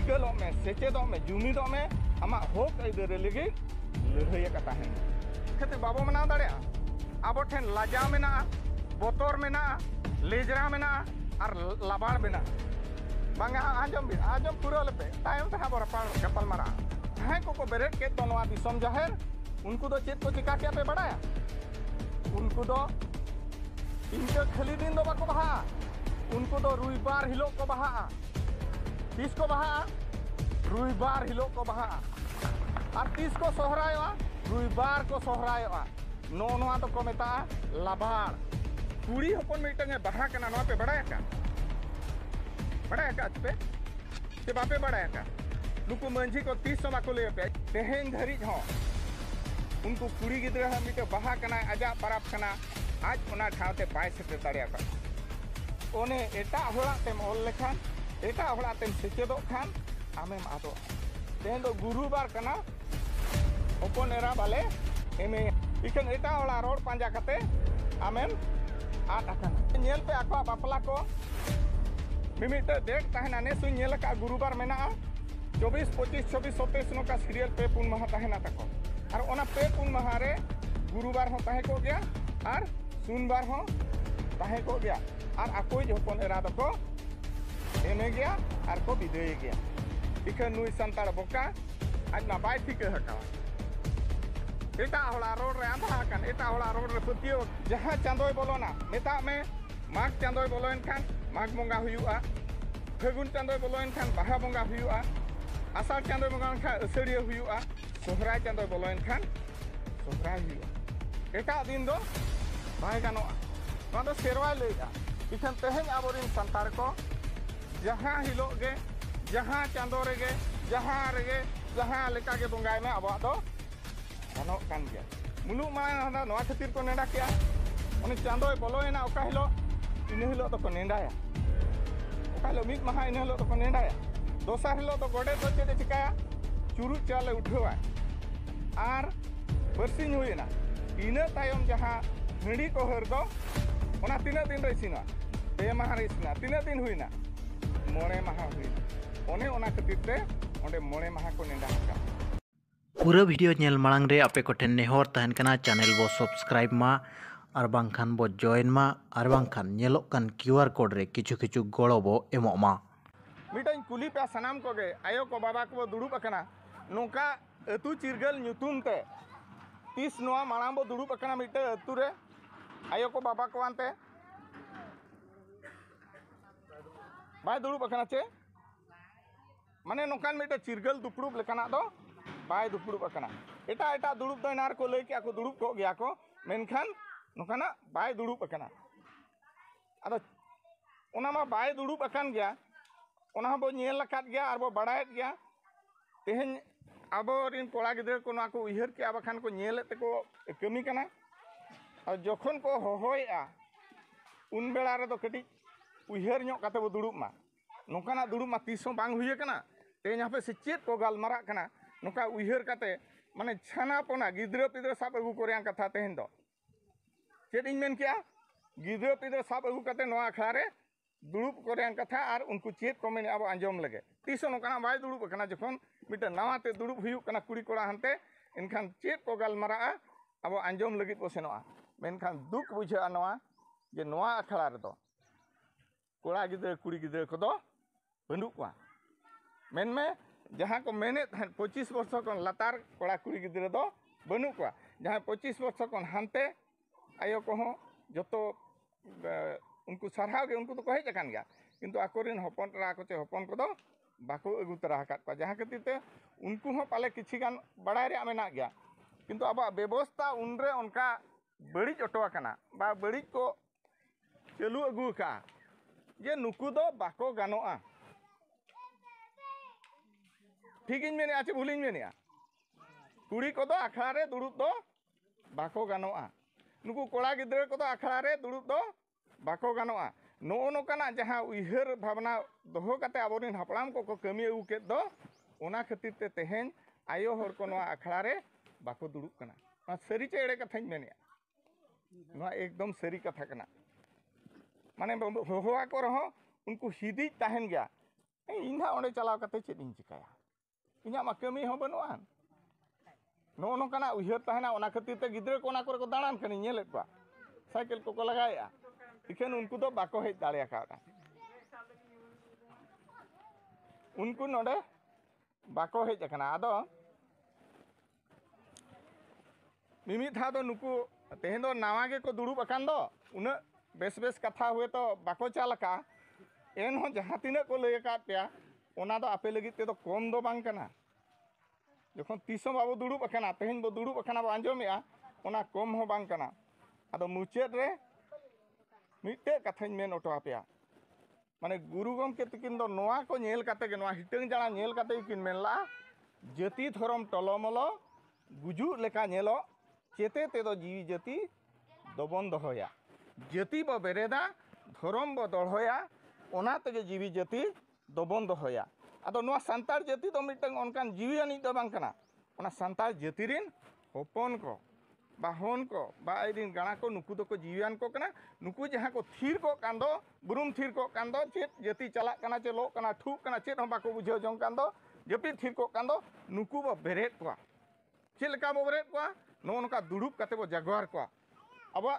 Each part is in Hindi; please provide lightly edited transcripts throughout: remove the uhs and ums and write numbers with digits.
जिरगलों में सेचेदों में जुमीदों में आमा होक आइदर लगे लड़ाई कता है खते बाबो मना दाड़े आबो ठेन लाजा मेना बोतर मेना लेजरा मेना और लाबाड़ मेना बांगा आजम पूरा लेपे टाइम पे हाँ बरपाल गपल मारा हैं को बेरेट के तो नवा दिसम जाहिर उनको तो चेत को चिका क्या पे बढ़ाया उनको तो इनके खाली दिन दो बाको बहा उनको तो रुईबार हिलो को बहा तीस को बहा रुईबार हिलो को बहा और तीस को सोहराया रुईबार को सोहराया नो नवा तो को मेता लाबाड़ कुड़ी हपन मिटंगे बहा कना नवा पे बढ़ाया का पे ते बापे बढ़ाया का नुकु मंझी को 30 सौ को ले पे तेहेन धरी हो उनको कुड़ी गिद्रा मिटे बहा कना आजा परब कना आज ओना ठावते बाय सेटे दाड़िया का ओने एटा होला तेम ओल लेखान एटा होला तेम सेचेदो खान आमेम आदो तेहेन दो गुरुबार कना ओपन एरा बाले एमे इकन एटा होला रोड पांजा कते आमेम आट अकना नेल पे आको बापला को मिमिट डेट तहना ने सुन नेल का गुरुबार मेना 24 25 26 27 नो का सीरियल पे पुन महा तहना तको और ओना पे पुन महा रे गुरुबार हो तहे को गया और सुनबार हो तहे को गया और अकोई हपन एरा दको एमे गया और को विदय गया इखन नुई संताड़ बोका आज ना बाय ठीक हका एटा होला रोड रे आंधा कान एटा होला रोड रे पतियो जहां चांदोय बोलोना मेता में माग चांदोय बोलोन खान माग बंगा हुआ फागुन चांदोय बोलोन खान बाहा बंगा हुआ आषाढ़ चांदोय बंगा खान असड़िया हुआ सोहराय चांदोय बोलोन खान सोहराय हुआ एटा दिन दो बाय गानोआ नवा दो सेरवा लैया इखन तेहेन आबोरिन संतार को जहां हिलो गे जहां चांदो रेगे जहां लेका गे बंगाय में आबो दो गानोक कान गया मुलुक मा नवा खातिर को नेडा किया उनी चांदोय बोलोयना ओका हिलो इन हिलो तो को नेडाया ओका हिलो मिद महा इन हिलो तो को नेडाया दोसार हिलो तो गोडे तो चेदे चिकाया चुरु चाले उठवा आर बरसिन हुईना इना तायम जहां हंडी को हर दो ओना तीना दिन रे इसिना पे माहा रे इसिना तीना दिन हुईना मोणे माहा हुईना ओने ओना खातिर ते ओंडे मोणे माहा को नेडा का पूरा वीडियो नेल मांग रे आपे को ठेन नेहर तहन कना चैनल बो सब्सक्राइब मा और बांखान बो जॉइन मा और बांखान नेलो कान QR कोड रे किछु किछु गड़ो बो एमो मा मिटाइन कुली पे सनाम को गे आयो को बाबा को दुड़ुब अकना नोका अतु चिरगल न्युतुम ते 30 नोआ मांग बो दुड़ुब अकना मिटे अतु रे आयो को बाबा को आनते बाय दुड़ुब अकना चे माने नोकान मिटे चिरगल दुपड़ुब लेकाना दो बाय दुपड़ुब अकना एटा एटा दुड़ुब दो नार को लई के को दुड़ुब को गया को मेनखान नोकाना बाय दुड़ुब अकना आदो ओना मा बाय दुड़ुब अकन गया ओना बो नेल लकात गया और बो बड़ायत गया तेहेन आबो रिन कोड़ा गिदर को ना को उहर के आबखान को नेल ते को कमी कना और जखन को होहोया उन बेला रे दो कटी उहर ᱧᱚᱜ काते बो दुड़ुब मा नोकाना दुड़ुब मा तीसों बांग हुई कना तेहेन यहाँ पे से चेत को गालमारा कना नोका उहर काते माने छाना पोना गिद्र पिद्र साब अगु कोरियां कथा तेहेन दो चेत इन मेन किया गिद्र पिद्र साब अगु काते नोआ अखड़ा रे दुड़ुब कोरियां कथा और उनको चेत को मेन अब आंजम लगे तीसों नोकाना बाय दुड़ुब कना जखन मिटे नवा ते दुड़ुब हुई कना कुड़ी कोड़ा हनते इनखान चेत को गालमारा अब आंजम लगित बो सेनोआ मेनखान दुख बुझा नवा जे नवा अखड़ा रे दो कोड़ा गिद्र कुड़ी गिद्र को दो बंदुक को मेन में जहाँ को मेने 25 वर्ष को लतार कोड़ा कुड़ी गिद्र दो बनु को जहाँ 25 वर्ष को हानते आयो को जो उनको सरहाव गे उनको तो कहे जकान गया किंतु आकोरिन हपन रा को चे हपन को दो बाको अगु तरा हकात को जहाँ खातिर ते उनको हो पाले किछि गान बड़ाय रे मेना गया किंतु अब व्यवस्था उनरे उनका बड़ी अटवा कना बा बड़ी को चलू अगु का जे नुकु दो बाको गानोआ ठीक इन मेने आचे भूलिन मेने कुड़ी को दो अखड़ा रे दुड़ुब दो बाको गानोआ नुकु कोड़ा गिद्र को दो अखड़ा रे दुड़ुब दो बाको गानोआ नो नोकाना जहां उहर भावना दोहो काते आबोरिन हपड़ाम को कमी अगु के दो ओना खातिर ते तेहेन आयो हर को नोआ अखड़ा रे बाको दुड़ुब कना ना सरी चे एड़े कथाñ मेने नोआ एकदम सरी कथा कना माने होहोआ को रहो उनको हिदी ताहेन गया इन ओंडे चलाव कते चेद इन चिकाया इन्या मा कमी हो बनुआन नो नोकाना उयहर तहना ओना खातिर ते गिद्रा को ओना करे को दाड़ान कनी नेलेत बा साइकिल को लगाया इखेन उनको तो बाको हेज दाड़े आकादा उनको नोडे बाको हेज अकना आदो मिमी था दो नुकु तेहेन दो नावा गे को दुड़ुब अकान दो उन बेस बेस कथा हुए तो बाको चालका एन हो जहाँ तिना को लय अकाद पेया ओना दो आपे लगित ते दो कम दो बांग कना जखन तीसों बाबो दुड़ुब अकाना तेहेन बो दुड़ुब अकाना बो आंजोमेया ओना कम हो बांग कना आदो मुचेद रे मिटे कथाñ मेन ओटो आपेया माने गुरु गमके तकिन दो नोआ को नेल काते गे नोआ हिटंग जाना नेल काते किन मेनला जति धरम टलमलो गुजु लेका नेलो चेते ते दो जीवी जति दोबन दोहया जति बो बेरेदा धरम बो दड़होया ओना तेगे जीवी जति दोबन दोहया आदो नोआ संतार जति दो मिटंग ओनकान जीवी आनी दो बांग कना ओना संतार जति रिन होपन को बाहन को बाइन गाणा को नुकु दो को जीवान को कना नुकु जहाँ को थीर को कांदो बुरुम थीर को कांदो चेत जति चला कना चे लो कना ठुक कना चेत हम बाको बुझे जों कांदो जपि थीर को कांदो नुकु बो बेरेट को चेत लका बो बेरेट को नो नका दुड़ुब काते बो जागवार को अब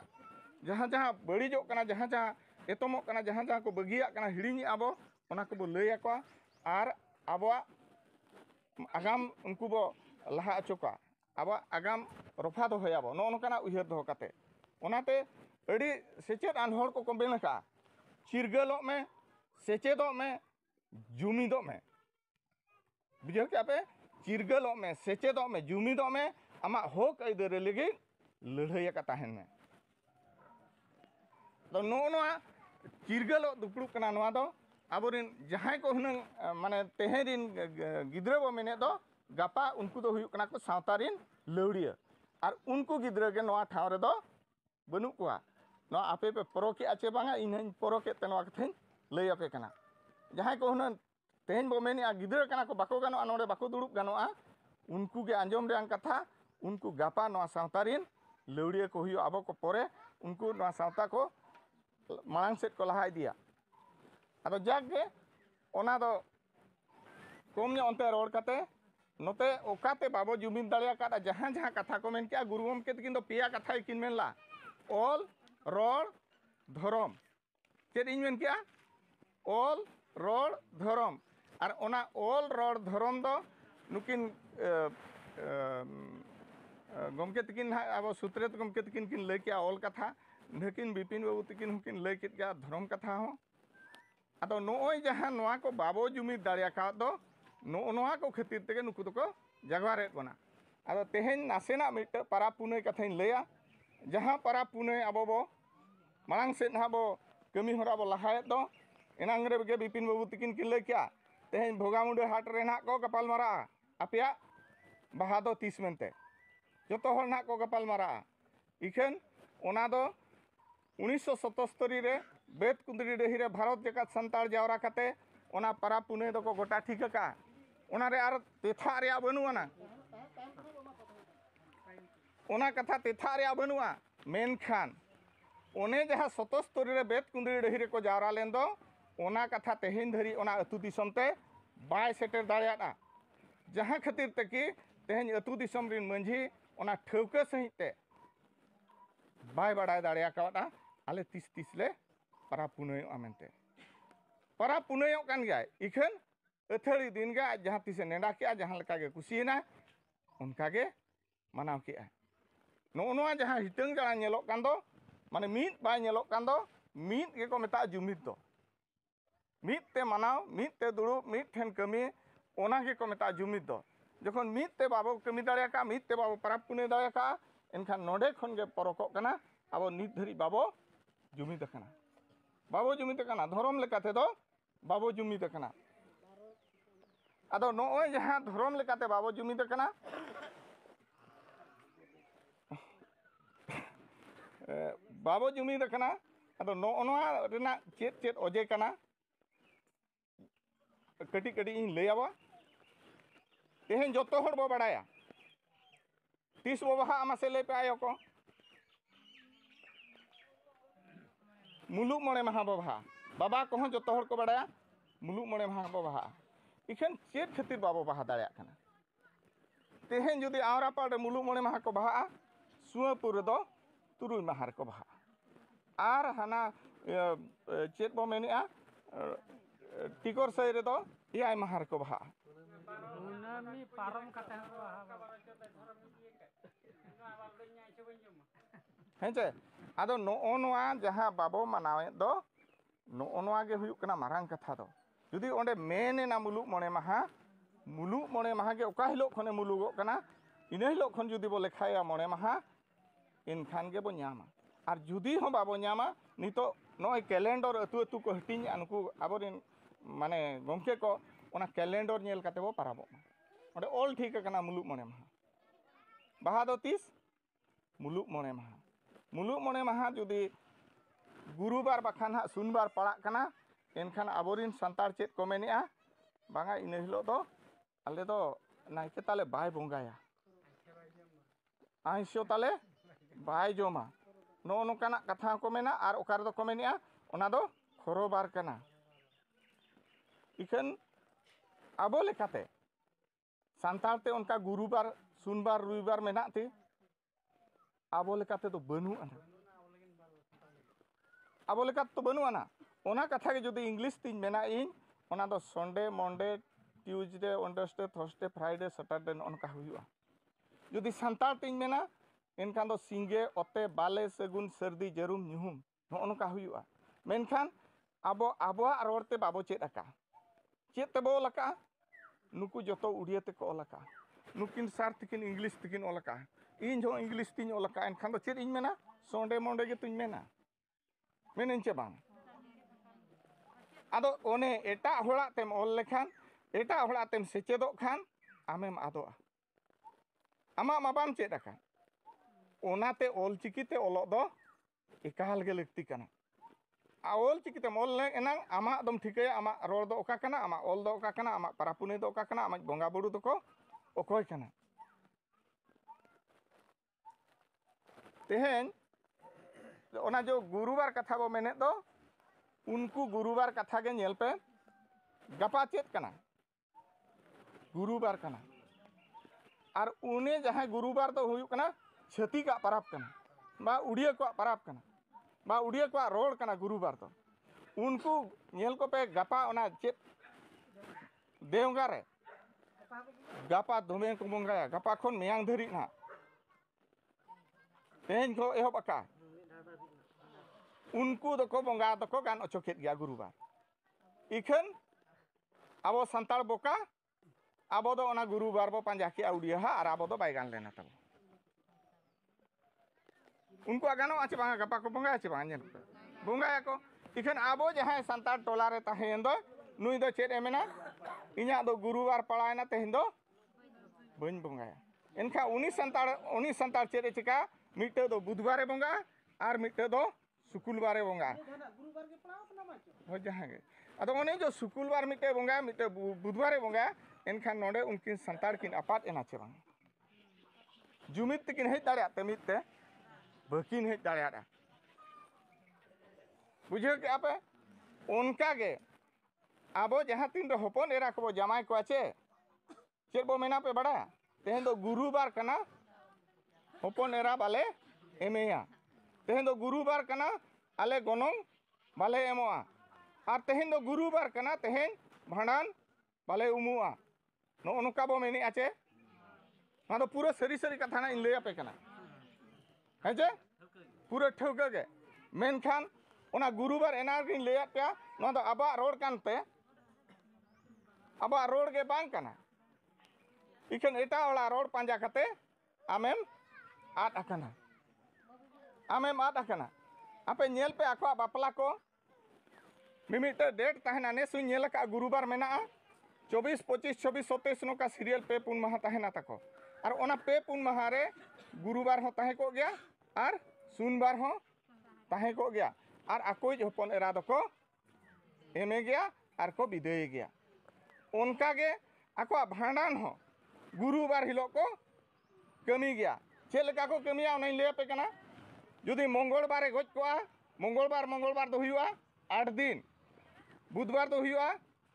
जहाँ जहाँ बड़ीजो कना जहाँ जहाँ एतमो कना जहाँ जहाँ को बगिया कना हिड़िनी आबो ओना को बो लय को आर आबो आगाम उनको बो लहा अचोका अब आगाम रफा दोहयाबो नो नोकाना उयहर दोह काते ओनाते अड़ी सेचेद आन हर को बेन का चिरगलो में सेचेदो में जुमिदो में बुझे क्या पे चिरगलो में सेचेदो में जुमिदो में आमा हक आइदरे लगे लड़ाई का ताहन में तो नो नोआ चिरगलो दुपड़ू कना नोआ दो आबोरिन जहां को हुनंग माने तेहेरिन गिद्रा बो मेने दो गापा उनको दो हुयुक कना को सावतारिन लौड़िया और उनको गिद्रा के नोआ ठाव रे दो बनु कोआ नोआ आपे पे परोके आचे बांगा इन परोके तनवा कथेन लय आपे कना जहां को हुनन तेहेन बो मेने गिद्रा कना को बाको गानो नोडे बाको दुड़ुब गानोआ उनको के आंजोम रेंग कथा उनको गापा नोआ सावतारिन लौड़िया को हुयो आबो को परे उनको नोआ सावता को मांग सेट को लहा दिया अब जागे ओना दो कम ने अंते रोड काते नोते ओकाते बाबो जुमिन दाड़िया का जहाँ जहाँ कथा को मेन किया गुरु गमके तकिन दो पेया कथा किन मेनला ओल रोड धरम चेद इन मेन किया ओल रोड धरम और ओना ओल रोड धरम दो नुकिन गमके तकिन अब सुत्रेत गमके तकिन किन लय किया ओल कथा नकिन बिपिन बाबू तकिन हुकिन लय कित किया धरम कथा हो आदो नोय जहाँ नोआ को बाबो जुमिद दाड़िया का दो नोआ को खातिर तेगे नुकु दो जागवारेत बना आदो तेहेन नासेना मिट पारा पुनय कथाइन लया जहाँ पारा पुनय आबो बो मांग सेद ना बो कमी हरा बो लहायत दो एनांग रे गे बिपिन बाबू तकिन किन लय किया तेहेन भोगामुंडे हाट रे ना को गपाल मारा आपेया बाहा दो 30 मेनते जतो हर ना को गपाल मारा इखेन ओना दो 1977 रे बेत कुंदरी डही रे भारत जगत संताल जावरा काते ओना पारा पुने दो को गोटा ठीक का ओना रे आर तेथा रे बनुआ ना ओना कथा तेथा रे बनुआ मेन खान ओने जहाँ 77 रे बेत कुंदरी डही रे को जावरा लेन दो ओना कथा तेहेन धरी ओना अतु दिसम ते बाय सेटर दाड़ियादा जहाँ खातिर ते कि तेहेन अतु दिसम रिन मंझी ओना ठौका सहित ते बाय बाड़ाय दाड़िया कावटा आले 30 ले पारा पुनयो आमेंते पारा पुनयो कान गया इखन अथड़ी दिन गे जहाँ तीसे नेडा के जहाँ लेका गे कुसीना उनका गे मनाव के नो नोआ जहाँ हिटंग जाना नेलो कान दो माने मीत बाय नेलो कान दो मीत गे को मेता जुमित दो मीत ते मनाव मीत ते दुड़ुब मीत ठेन कमी ओना गे को मेता जुमित दो जखन मीत ते बाबो कमी दाड़िया का मीत ते बाबो पारा पुने दाड़िया का एनखान नोडे खन गे परको कना आबो नित धरी बाबो जुमित कना बाबो जुमित कना धरम लेकाते दो बाबो जुमित कना आदो नोय जहाँ धरम लेकाते बाबो जुमित कना बाबो जुमित कना आदो नोआ रेना चेत चेत ओजे कना कटी कटी इन लयाबो तेहेन जतो हर बो बाड़ाया तीस बो बाहा आमासे ले पे आयो को मुलुक मणे महा बाबा बाबा को जो तोहर को बड़ाया मुलुग मणे माहा बो बाहा इखन चेत खातिर बाबो बाहा दाड़िया कना तेहेन जुदी आवरापाड़ मुलुग मणे माहा को बाहा सुआपुर दो तुरुई माहा को बाहा आर हाना चेत बो मेनेआ टिकोर सई रे दो 7 माहा को बाहा हेंचे आदो नोओ नोआ जहां बाबो मनावे दो नोओ नोआ गे हुयुक कना मारांग कथा दो जुदी ओंडे मेनेना मुलुग मणे माहा गे ओका हिलो खने मुलुगो कना इना हिलो खन जुदी बो लेखाया मणे माहा इनखान गे बो न्यामा और जुदी हो बाबो न्यामा नितो नोय कैलेंडर अतु अतु को हटिंग अनकु आबोरिन माने गमके को ओना कैलेंडर नेल काते बो पाराबो ओंडे ऑल ठीक कना मुलुग मणे माहा बाहा दो 30 मुलुग मणे माहा जुदी गुरुबार बाखान हा सुनबार पड़ा कना एनखान आबोरिन संतार चेत को मेनेआ बांगा इन हिलो दो आले दो नाइके ताले बाय बोंगाया आइसो ताले बाय जोमा नो नोकाना कथा को मेना और ओकार दो को मेनेआ ओना दो खरोबार कना इखन आबो लेकाते संतार ते उनका गुरुबार सुनबार रुइबार मेनाते आबो लेकाते तो बनु आना आबो लेकाते तो बनु आना ओना कथा के जुदी इंग्लिश तीन मेना इन ओना दो Sunday Monday Tuesday Wednesday Thursday Friday Saturday नोनका हुयुआ जुदी संतार तीन मेना एनखान दो सिंगे ओते बाले सगुन सर्दी जरुम ᱧᱩᱦᱩᱢ नोनका हुयुआ मेनखान आबो आबोआ रोडते बाबो चेत आका चेत तेबो लका नुकु जतो उड़िया ते को लका नुकिन सार तिकिन इंग्लिश तिकिन ओलका इन जो इंग्लिश तिन ओलका एनखान दो चेत इन मेना संडे मंडे गे तुñ मेना मेनेन चे बांग आदो ओने एटा होड़ा तेम ओल लेखान एटा होड़ा तेम सेचेदो खान आमेम आदोआ आमा माबाम चेत आका ओनाते ओल चिकिते ओलो दो एकाल गे लगती कना ओल चिकिते मोल ले एनांग आमा दम ठिकया आमा रोड दो ओका कना आमा ओल दो ओका कना आमा पारापुने दो ओका कना आमा बोंगा बुरु दो को ओकोय कना तेहेन ओना जो गुरुवार कथा बो मेने दो उनको गुरुवार कथा के नेल पे गपा चेत कना गुरुवार कना और उन्हें जहां गुरुवार तो हुयुक कना छती का पराब कना बा उड़िया को पराब कना बा उड़िया को रोड कना गुरुवार तो उनको नेल को पे गपा ओना चेत देवगा रे गपा दोमे को मंगाया गपा खन मेयांग धरी ना तेन को एहो बका उनको दो को बंगा दो को गान अचोकेत गया गुरुवार इखन आबो संताल बोका आबो दो ओना गुरुवार बो पंजा की उड़िया हा और आबो दो बायगान लेना तब उनको गानो आचे बांगा गपा को बंगा आचे बांगा बंगाया को इखन आबो जहां संताल टोला रे ताहेन दो नुई दो चेत एमेना इना दो गुरुवार पड़ायना तेहेन दो बन बंगाया एनखा उनी संताल चेत चिका मिटे दो बुधवारे बंगा और मिटे दो शुक्रवारे बंगा हो जहां गे अदो ओने जो शुक्रवार मिटे बंगा मिटे बुधवारे बंगा एनखान नोडे उनकिन संताल किन अपात एना चे बांग जुमित किन हेज दाड़िया ते मिते बकिन हेज दाड़िया बुझे के आपे उनका गे आबो जहां तीन दो होपन एरा को जमाय को आचे चेत बो मेना पे बड़ा तेहेन दो गुरुवार कना होपन एरा बाले एमेया तेहेन दो गुरुवार कना आले गोनोंग बाले एमोआ और तेहेन दो गुरुवार कना तेहेन भांडान बाले उमुआ नो नोका बो मेनी आचे ना दो पूरा सरी सरी कथा ना इन लेया पे कना हेजे पूरा ठौका गे मेनखान ओना गुरुवार एनागिन लेया पे ना दो आबा रोड कानते आबा रोड गे बांग कना इखन एटा वाला रोड पांजा कते आमेम आद आकना आपे नेल पे आको बापला को मिमिट डेट तहना ने सुन नेल का गुरुवार मेना 24 25 26 27 नो का सीरियल पे पुन माह तहना तको और ओना पे पुन माह रे गुरुवार हो तहे को गया और सुनबार हो तहे को गया और आकोज होपन एरा दको एमे गया और को विदय गया उनका गे आको भांडान हो गुरुवार हिलो को कमी गया चेल का को कमिया नहीं ले पे कना जुदी मंगलवार गज को मंगलवार दो हुआ 8 दिन बुधवार दो हुआ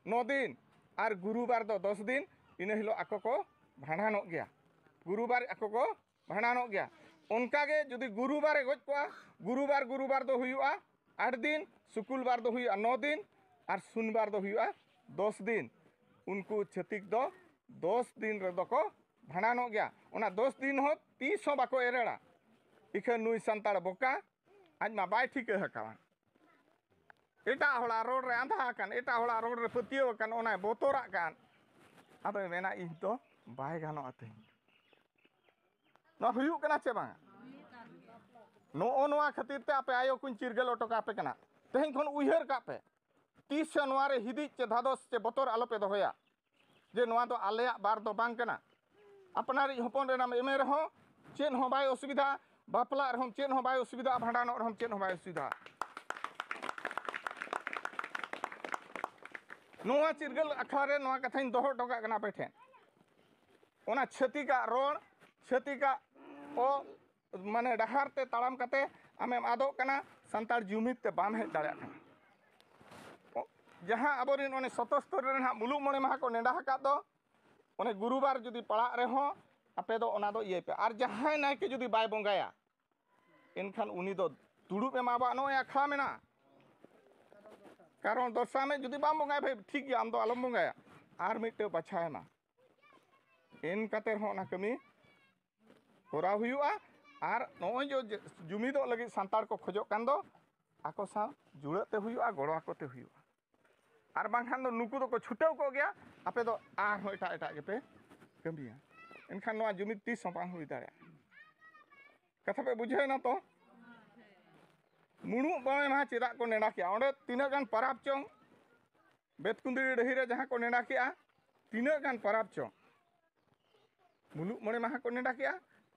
9 दिन और गुरुवार दो 10 दिन इन हिलो आको को भांडानोग गया गुरुवार आको को भांडानोग गया उनकागे जुदी गुरुवार गज को गुरुवार दो हुआ 8 दिन शुक्रवार दो हुआ 9 दिन और शनिवार दो हुआ 10 दिन उनको छतिक दो 10 दिन रेदो को भांडानोग गया उना 10 दिन हो 30 हो बाको एरेड़ा इखे नुई संताड़ बोका आज मा बाय ठीक हकावान एटा होला रोड रे आंधा कान एटा होला रोड रे पतियो कान ओना बोतोरा कान आदो मेना इन तो बाय गानो आते न हुयु कना चे बांग नो ओनवा खातिर ते आपे आयो कुन चिरगल ओटो का पे कना तेहन खन उइहर का पे 30 जनवरी हिदी चे धादोस चे बोतोर आलो पे दोया जे नवा दो आलेया बार दो बांग कना अपनारी हपन रे नाम एमे रहो चेन हो बाय असुविधा बापला रहम चेन हो बाय असुविधा भांडानो रहम चेन हो बाय असुविधा नोआ चिरगल अखारे नोआ कथाइन दोहो टोका कना पे ठेन ओना छती का रोड छती का ओ माने डहार ते ताड़ाम कते आमेम आदो कना संतार जुमित ते बाम हे दाड़ा कना जहां अबोरिन ओने 77 रे ना मुलुक मोणे माहा को नेडा हका दो ओने गुरुवार जुदी पड़ा रे हो आपे दो ओना दो इये पे आर जहां नाय के जुदी बाय बंगाया इनखान उनी दो दुड़ुब एमाबा नो आखा मेना कारण दशा में जुदी बाम बंगाय भाई ठीक गया आम दो आलम बंगाया आर मिटे बछाय मा इन कते हो ना कमी कोरा हुआ आर नोय जो जुमिदो लगी संतार को खोजो कान दो आको सा जुड़ते हुआ गड़ो आकोते हुआ आर बांखान दो नुकु दो को छुटेव को गया आपे दो आर हो एटा एटा गेपे कमिया इनखान नोआ जुमिद 30 बांग हुई दाड़े कथा पे बुझे ना तो मुणु बाय मा चिरा को नेडा किया ओंडे तीना गान पराब चों बेतकुंदी डही रे जहां को नेडा किया तीना गान पराब चों मुलुक मोणे माहा को नेडा किया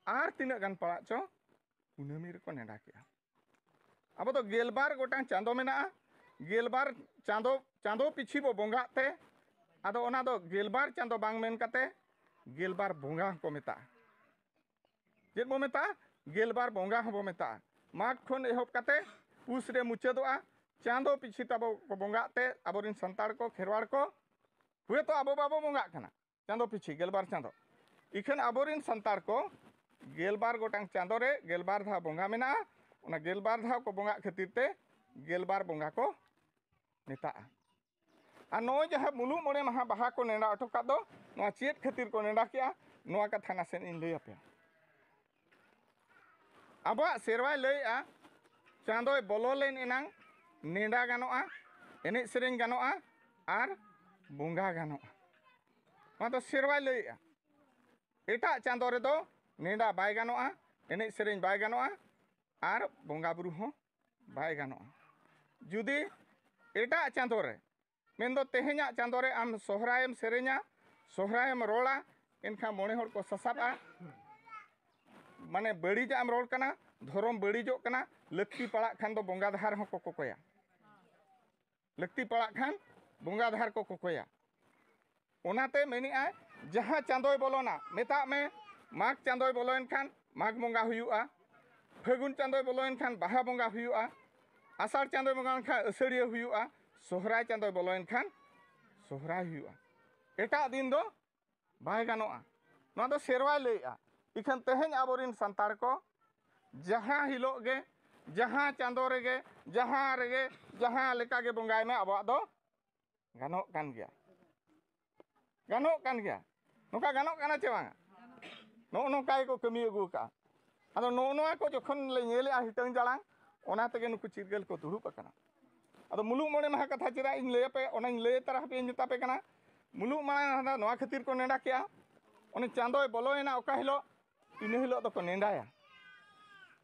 आर तीना गान पड़ा चों कुनामी रे को नेडा किया अब तो गेलबार गोटां चांदो मेना गेलबार चांदो पिछी बो बोंगा ते आदो ओना दो गेलबार चांदो बांग मेन कते गेलबार बोंगा को मेता जेद बो मेता गेलबार बोंगा हो बो मेता माघ खन एहब कते पुस रे मुचादोआ चांदो पिछी तबो को बोंगा ते अबोरिन संताड़ को खेरवाड़ को हुए तो अबो बाबो बोंगा कना चांदो पिछी गेलबार चांदो इखन अबोरिन संताड़ को गेलबार गोटांग चांदो रे गेलबार धा बोंगा मेना ओना गेलबार धा को बोंगा खातिर ते गेलबार बोंगा को नेता आ नो जहां मुलुक मोणे महा बाहा को नेडा अटो का दो नोआ चेत खातिर को नेडा किया नोआ कथा नासेन इन लई आपे आबा सेरवाय लईआ चांदोय बोलो लेन एनांग नेडा गानोआ एने सेरेन गानोआ आर बोंगा गानोआ मा तो सेरवाय लईआ एटा चांदो रे दो नेडा बाय गानोआ एने सेरेन बाय गानोआ आर बोंगा बुरु हो बाय गानोआ जुदी एटा चांदो रे मेंदो तेहेኛ चांदो रे आम सोहरायम सेरेኛ सोहरायम रोड़ा इनखा मोणे हर को ससाबा माने बड़ी जाम रोड कना धरम बड़ी जो कना लक्ति पड़ा खान दो बोंगा धार हो को कोया लक्ति पड़ा खान बोंगा धार को कोया ओनाते मेनी आ जहां चांदोय बोलोना मेता में माघ चांदोय बोलोन खान माघ बोंगा हुआ फागुन चांदोय बोलोन खान बाहा बोंगा हुआ आषाढ़ चांदोय बोंगा खान असड़िया हुआ सोहराय चांदोय बोलोन खान सोहराय हुआ एटा दिन दो बाय गानोआ नोआ दो सेरवाय लईआ इखन तेहेñ आबोरिन संतार को जहां हिलो गे जहां चांदो रेगे जहां लेका गे बोंगाय में अब दो गानो कान गया नोका गानो काना चे बांगा नो नोका को कमी अगु का आदो नो नोआ को जखन ले नेले आ हितंग जालांग ओना तेगे नुकु चिरगल को दुड़ुब अकना आदो मुलुक मोणे महा कथा चिरा इन ले पे ओना इन ले तरह पे निता पे कना मुलुक माना नोआ खातिर को नेडा किया ओने चांदोय बोलोयना ओका हिलो इन हिलो तो को नेडाया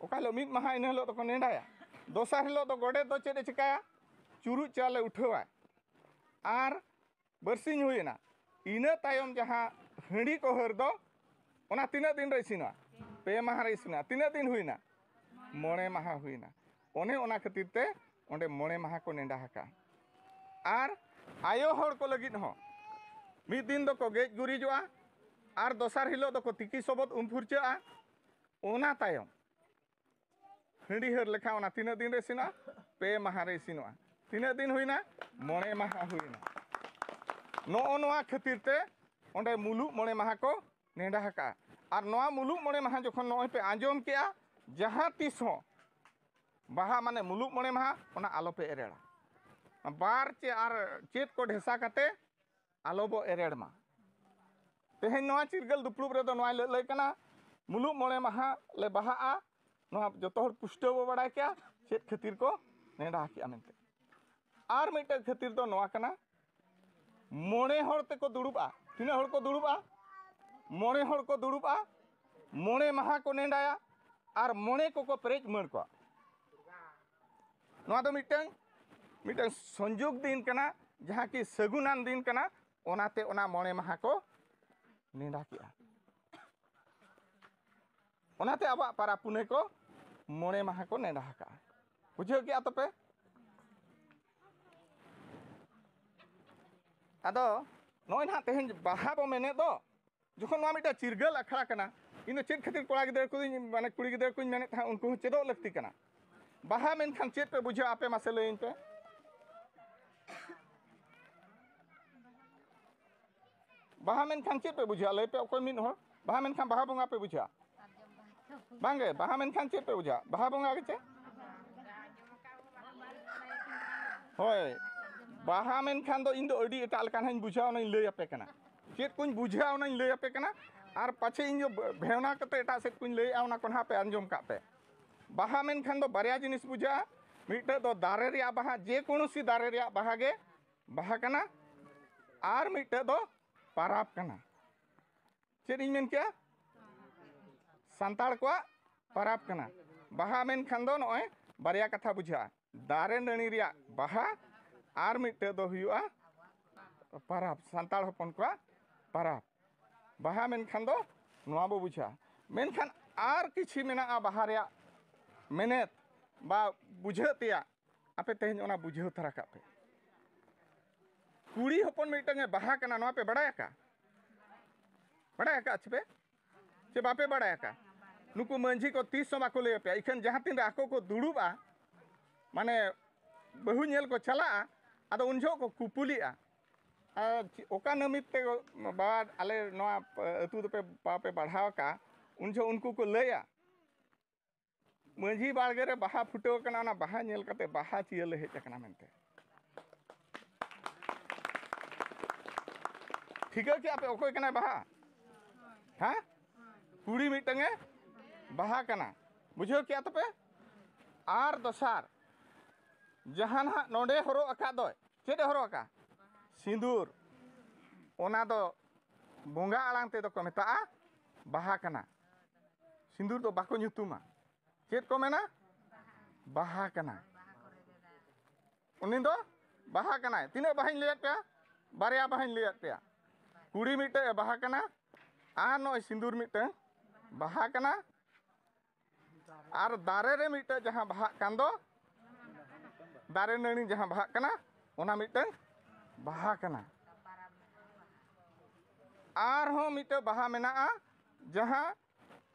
ओका हिलो मिद महा इन हिलो तो को नेडाया दोसार हिलो तो गोडे दो चेदे चिकाया चुरु चाले उठावा आर बरसिंग हुईना इना तायम जहां हंडी को हर दो ओना तीना दिन रे इसिना पे माहा रे इसिना तीना दिन हुईना मोणे माहा हुईना ओने ओना खातिर ते ओंडे मोणे माहा को नेडा हका आर आयो हर को लगिद हो मिद दिन दो को गेज गुरिजोआ आर दोसार हिलो दो को तिकी सबत फुरचा ओना तायम हंडी हर लेखा ओना तीना दिन रे इसिना पे माहा रे इसिना तीना दिन हुईना मोणे माहा हुईना ᱱᱚᱜᱼᱚ ᱱᱚᱣᱟ ᱠᱷᱟᱹᱛᱤᱨ ᱛᱮ ᱚᱸᱰᱮ ᱢᱩᱞᱩᱜ ᱢᱚᱬᱮ ᱢᱟᱦᱟ ᱠᱚ ᱱᱮᱰᱟ ᱟᱠᱟᱜᱼᱟ ᱟᱨ ᱱᱚᱣᱟ ᱢᱩᱞᱩᱜ ᱢᱚᱬᱮ ᱢᱟᱦᱟ ᱡᱚᱠᱷᱚᱱ ᱱᱚᱜᱼᱚᱭ ᱯᱮ ᱟᱸᱡᱚᱢ ᱠᱮᱜᱼᱟ ᱡᱟᱦᱟᱸ ᱛᱤᱥ ᱦᱚᱸ ᱵᱟᱦᱟ ᱢᱟᱱᱮ ᱢᱩᱞᱩᱜ ᱢᱚᱬᱮ ᱢᱟᱦᱟ ᱚᱱᱟ ᱟᱞᱚᱯᱮ ᱮᱨᱮᱲᱟ ᱵᱟᱨ ᱪᱮ ᱟᱨ ᱪᱮᱫ ᱠᱚ ᱰᱷᱮᱥᱟ ᱠᱟᱛᱮ ᱟᱞᱚ ᱵᱚ ᱮᱨᱮᱲ ᱢᱟ ᱛᱮᱦᱮᱧ ᱱᱚᱣᱟ ᱪᱤᱨᱜᱟᱹᱞ ᱫᱩᱯᱲᱩᱵ ᱨᱮᱫᱚ ᱱᱚᱣᱟ ᱞᱟᱹᱭ ᱠᱟᱱᱟ ᱢᱩᱞᱩᱜ ᱢᱚᱬᱮ ᱢᱟᱦᱟ ᱞᱮ ᱵᱟᱦᱟᱜᱼᱟ ᱱᱚᱣᱟ ᱡᱚᱛᱚ ᱦᱚᱲ ᱯᱩᱥᱴᱟᱹᱣ ᱵᱚ ᱵᱟᱲᱟᱭ ᱠᱮᱜᱼᱟ ᱪᱮᱫ ᱠᱷᱟᱹᱛᱤᱨ ᱠᱚ ᱱᱮᱰᱟ ᱠᱮᱜᱼᱟ ᱢᱮᱱᱛᱮ ᱟᱨ ᱢᱤᱫᱴᱮᱱ ᱠᱷᱟᱹᱛᱤᱨ ᱫᱚ ᱱᱚᱣᱟ ᱠᱟᱱᱟ ᱢᱚᱬᱮ ᱦᱚᱲ ᱛᱮᱠᱚ ᱫᱩᱲᱩᱵᱼᱟ ᱛᱤᱱᱟᱹᱜ ᱦᱚᱲ ᱠᱚ ᱫᱩᱲᱩᱵᱼᱟ ᱢᱚᱬᱮ ᱦᱚᱲ ᱠᱚ ᱫᱩᱲᱩᱵᱼᱟ ᱢᱚᱬे ᱢᱟᱦᱟ ᱠᱚ ᱱᱮᱰᱟᱭᱟ ᱟर मोणे को पेरेज मर को मिटन संयोग दिन कना जहाँ कि सगुनान दिन कना ओनाते ओना मोणे माहा को नेडा किया ओनाते अब पारा पुने को मोणे माहा को नेडा का बुझे क्या तपे अदो नॉय ना तेहन बाहा बो मेने दो जखन मा मिटा चिरगल अखड़ा कना इन चेत खातिर कोड़ा गिदर को माने कुड़ी गिदर को मेने था उनको चेदो लगती कना बाहा मेन खान चेत पे बुझे आपे मासे लेइन पे बाहा मेन खान चेत पे बुझे ले पे कोई मिन हो बाहा मेन खान बाहा बोंगा पे बुझे बांगे बाहा मेन खान चेत पे बुझे बाहा बोंगा के चे होय बाहा मेन खान दो इन दो अडी एटा लकान हन बुझा ओना लई आपे कना चेत कुन बुझा ओना लई आपे कना आर पाछे इन जो भेवना कते एटा सेट कुन लई आउना कोन हापे अंजम कापे बाहा मेन खान दो बारिया जिनिस बुझा मिटे दो दारे रिया बाहा जे कोनोसी दारे रिया बाहा गे बाहा कना आर मिटे दो पाराप कना चेत इन मेन क्या सांताड़ को पाराप कना बाहा मेन खान दो नय बारिया कथा बुझा दारे नणी रिया बाहा आर मिटे दो हुआ पाराप सांताड़ हपन को पाराप बाहा मेन खान दो नवा बो बुझा मेन खान आर किछि मेना बाहा रिया मेनेत बा बुझतिया आपे तेहन ओना बुझेव तरा का पे कुड़ी हपन मिटंगे बाहा कना नवा पे बड़ाया का छपे चे बापे बड़ाया का नुकु मंझी को 30 समा को ले पे इखन जहां तीन आको को दुड़ुबा माने बहु नेल को चला आदो उनजो को कुपुलिया ओका नमित ते बाद आले नवा अतु पे बापे बढ़ाव का उनजो उनको को लेया मंझी बाड़गे रे बाहा फुटो कना ना बाहा नेल कते बाहा चियल हेज कना मेनते ठीक है क्या पे ओकोय कना बाहा हां कुड़ी मिटंगे बाहा कना बुझो क्या तपे आर दसार जहां ना नोडे हरो अका दो चेदे हरो अका सिंदूर ओना दो बोंगा आलांग ते दो को मेता बाहा कना सिंदूर दो बाको nyutuma चेत को मेना बाहा कना उनी दो बाहा कना तीने बाहाइन लेत पे बारिया बाहाइन लेत पे कुड़ी मिटे बाहा कना आ नो सिंदूर मिटे बाहा कना आर दारे रे मिटे जहां बाहा कान दो दारे नणी जहां बाहा कना ओना मिटे बाहा कना आर हो मिटे बाहा मेना जहां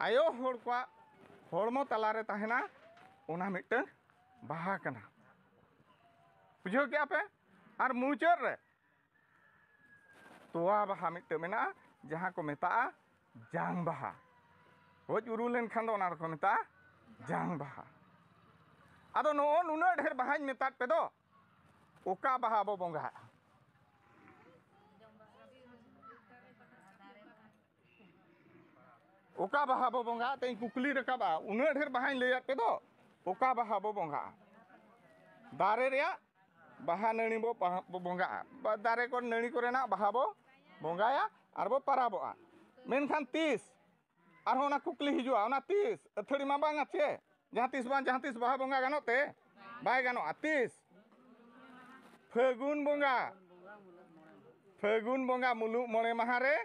आयो होड़ को होड़मो तलारे तहना ओना मिटे बाहा कना बुझो क्या पे आर मुचर रे तोआ बाहा मिटे मेना जहां को मेता जांग बाहा होज उरुलेन खान दो ओना को मेता जांग बाहा आदो नो नुना ढेर बाहाñ मेतात पे दो ओका बाहा बो बोंगा ओका बाहा बो बोंगा ते कुकली रकाबा उना ढेर बाहाñ लेयत पे दो ओका बाहा बो बोंगा दारे रिया बाहा नणी बो बोंगा दारे को नणी को रेना बाहा बो बोंगाया आर बो पाराबोआ मेनखान 30 आर होना कुकली हिजुआ ओना 30 अथड़ी मा बांगा चे जहां तीस बाहा बोंगा गानो ते बाय गानो 30 फागुन बोंगा मुलु मोणे माहा रे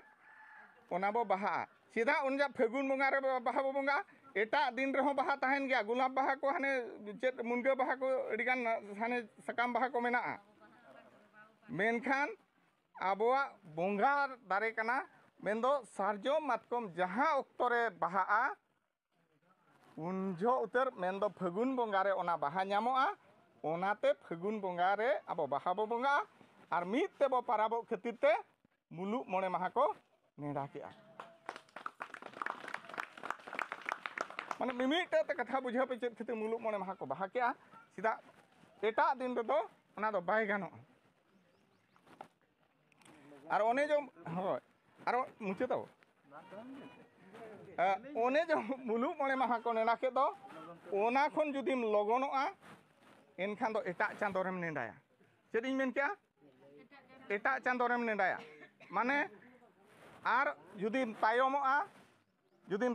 ओना बो बाहा सीधा उनजा फागुन बोंगा रे बाहा बो बोंगा एटा दिन रे हो बाहा तहन गया गुलाब बाहा को हाने चेत मुनगा बाहा को अडिगान हाने सकाम बाहा को मेना मेनखान आबोआ बोंगा दारे कना मेंदो सारजो मातकम जहां ओक्तरे बाहा उनजो उतर मेंदो फागुन बोंगा रे ओना बाहा ᱧᱟᱢᱚᱜᱼᱟ ओनाते फागुन बोंगा रे आबो बाहा बो बोंगा और मीत ते बो पाराबो खातिर ते मुलुग मोणे माहा को नेड़ा के माने मिमिटे ते कथा बुझे पे चेत खातिर मुलुग मोणे माहा को बाहा के सीधा एटा दिन रे दो ओना दो बाय गानो और ओने जो होय और मुचे तो ओने जो मुलुग मोणे माहा को नेड़ा के दो ओना खन जुदिम लगनोआ एनखान दो एटा चांदो रेम नेडाया चेद इन मेन क्या एटा चांदो रेम नेडाया माने आर जुदिम